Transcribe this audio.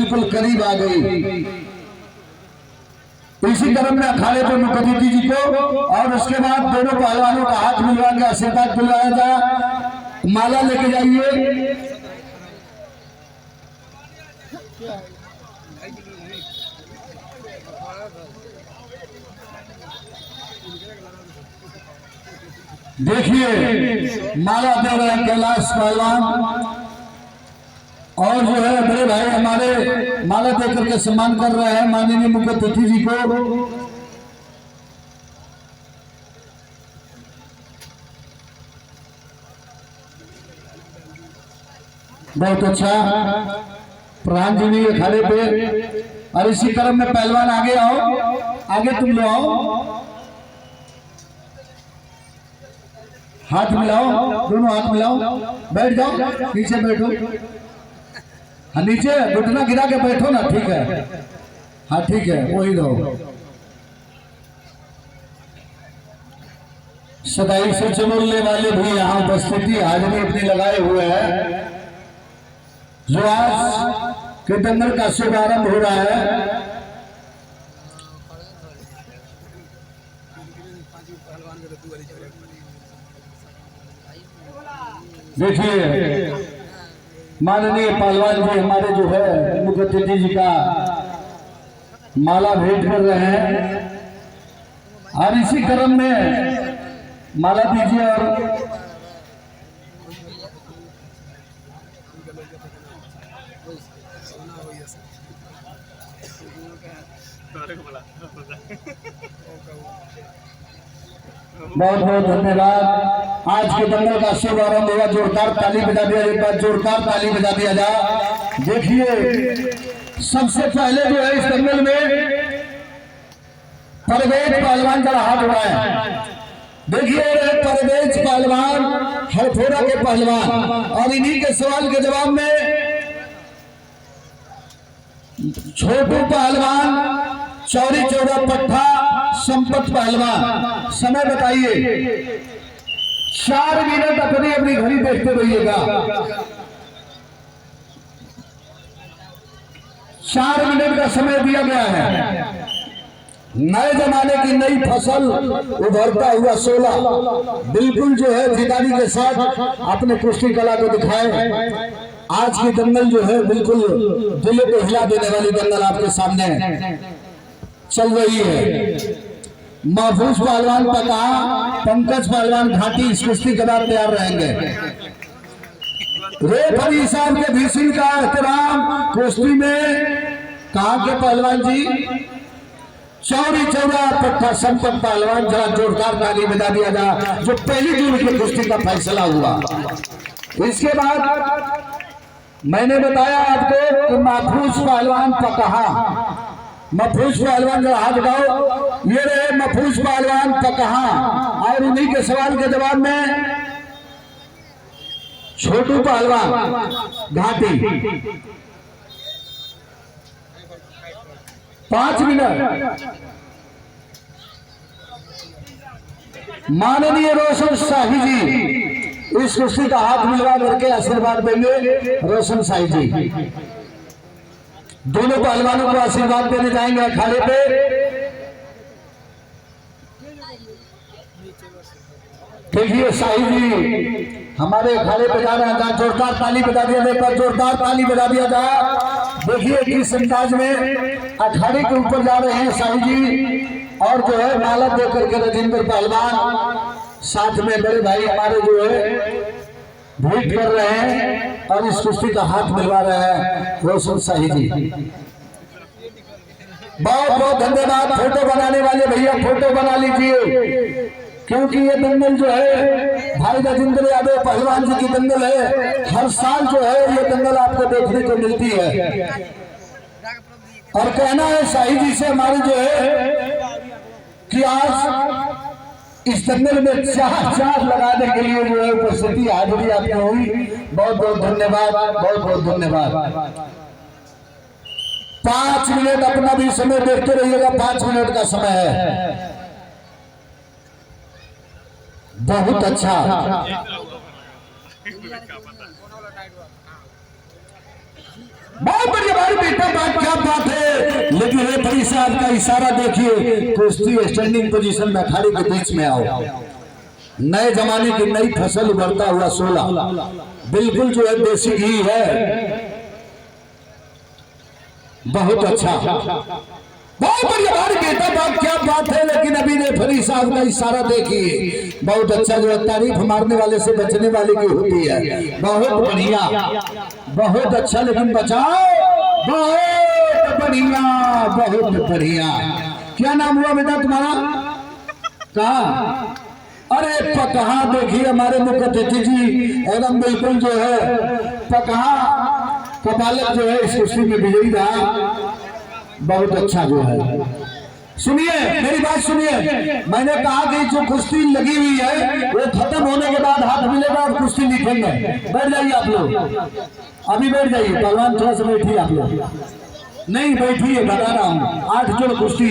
बिल्कुल करीब आ गई। इसी क्रम में अखाड़े पे मुखर्जी जी को और उसके बाद दोनों पहलवानों का हाथ मिलवा के आशीर्वाद दिलवाया था। माला लेके जाइए। देखिए माला दे रहे हैं कैलाश पहलवान और जो है बड़े भाई हमारे माला देकर के सम्मान कर रहे हैं माननीय मुख्य अतिथि जी को। बहुत अच्छा प्रधान जी भी अखाड़े पे। और इसी क्रम में पहलवान आगे आओ, आगे तुम लोग आओ, हाथ मिलाओ, दोनों हाथ मिलाओ, बैठ जाओ, नीचे बैठो। हाँ नीचे घुटना गिरा के बैठो ना, ठीक है। हाँ ठीक है, वही रहो। सदाई से चमोलने वाले भी यहाँ उपस्थिति हाजिरी अपनी लगाए हुए हैं। जो आज के दंगल का शुभारंभ हो रहा है। देखिए माननीय पहलवान जी हमारे जो है मुख्य अतिथि जी का माला भेंट कर रहे हैं और इसी क्रम में माला दीजिए। और बहुत बहुत धन्यवाद। आज के दंगल का शुभारंभ हुआ, जोरदार ताली बजा दिया, एक बार जोरदार ताली बजा दिया जाए। देखिए सबसे पहले जो है इस दंगल में परवेज पहलवान जरा हाथ उठाए। देखिए परवेज पहलवान हरफोरा के पहलवान और इन्हीं के सवाल के जवाब में छोटू पहलवान चौरी चौरा पट्टा संपत पहलवान। समय बताइए। 4 मिनट अपनी अपनी घड़ी देखते रहिएगा। 4 मिनट का समय दिया गया है। नए जमाने की नई फसल उभरता हुआ 16 बिल्कुल जो है जिदानी के साथ अपने कुश्ती कला को दिखाए। आज की दंगल जो है बिल्कुल दिल को हिला देने वाली दंगल आपके सामने चल रही है। महफूज पहलवान पका, पंकज पहलवान घाटी इस कुश्ती के बाद तैयार रहेंगे। रेफरी साहब के भीषण का एहतराम कुश्ती में कहा के पहलवान जी चौरी चौरा पट्टा संपत पहलवान, जरा जोरदार ताली बजा दिया जा जो पहली जून की कुश्ती का फैसला हुआ। इसके बाद मैंने बताया आपको कि महफूज पहलवान पकहा, महफूज पहलवान जरा हाथ उठाओ। ये रहे महफूज पहलवान पकहा और उन्हीं के सवाल के जवाब में छोटू पहलवान घाटी। 5 मिनट। माननीय रोशन शाही जी इस कुश्ती का हाथ मिलवा करके आशीर्वाद देंगे। रोशन शाही जी दोनों पहलवानों को आशीर्वाद देने जाएंगे अखाड़े पे। देखिए शाही जी हमारे अखाड़े पे जा रहे हैं। जोरदार ताली बजा दिया जाए, जोरदार ताली बजा दिया जाए। देखिए किस अंदाज में अखाड़े के ऊपर जा रहे हैं शाही जी और जो है माला दे करके राजेंद्र पहलवान साथ में बड़े भाई हमारे जो है भेंट कर रहे हैं और इस कुश्ती का हाथ मिलवा रहे हैं रोशन शाही जी। बहुत बहुत धन्यवाद। फोटो बनाने वाले भैया फोटो बना लीजिए क्योंकि ये दंगल जो है भाई राजेंद्र यादव पहलवान जी की दंगल है। हर साल जो है ये दंगल आपको देखने को मिलती है। और कहना है शाही जी से हमारे जो है कि आज इस दंगल में 4 लगाने के लिए जो है उपस्थिति हाजिरी आपकी हुई। बहुत बहुत धन्यवाद, बहुत बहुत धन्यवाद। 5 मिनट अपना भी समय देखते रहिएगा। 5 मिनट का समय है। बहुत अच्छा। बहुत बढ़िया भाई बेटा क्या बात है। लेकिन रेफरी साहब का इशारा देखिए, कुश्ती स्टैंडिंग पोजीशन में अखाड़े के बीच में आओ। नए जमाने की नई फसल उभरता हुआ 16 बिल्कुल जो है देसी घी है, बहुत अच्छा, बहुत बढ़िया भारी बेटा बात, क्या बात है। लेकिन अभी रेफरी साहब का इशारा देखिए, बहुत अच्छा जो है, तारीफ मारने वाले से बचने वाले की होती है। बहुत बढ़िया, बहुत अच्छा, लेकिन बचाओ, बहुत बढ़िया, बहुत बढ़िया। क्या नाम हुआ बेटा तुम्हारा? कहा? अरे पकहा देखिए हमारे मुख्य अतिथि जी एकदम बिल्कुल जो है पकहा का बालक जो है इस कुश्ती में विजयी रहा। बहुत अच्छा जो है, सुनिए मेरी बात सुनिए, मैंने कहा कि जो कुश्ती लगी हुई है वो खत्म होने के बाद हाथ मिलेगा और कुश्ती लिखेंगे। बैठ जाइए आप लोग, अभी बैठ जाइए, पहलवान थोड़ा सा बैठिए आप लोग, नहीं बैठिए, बता रहा हूँ 8 जोड़ कुश्ती।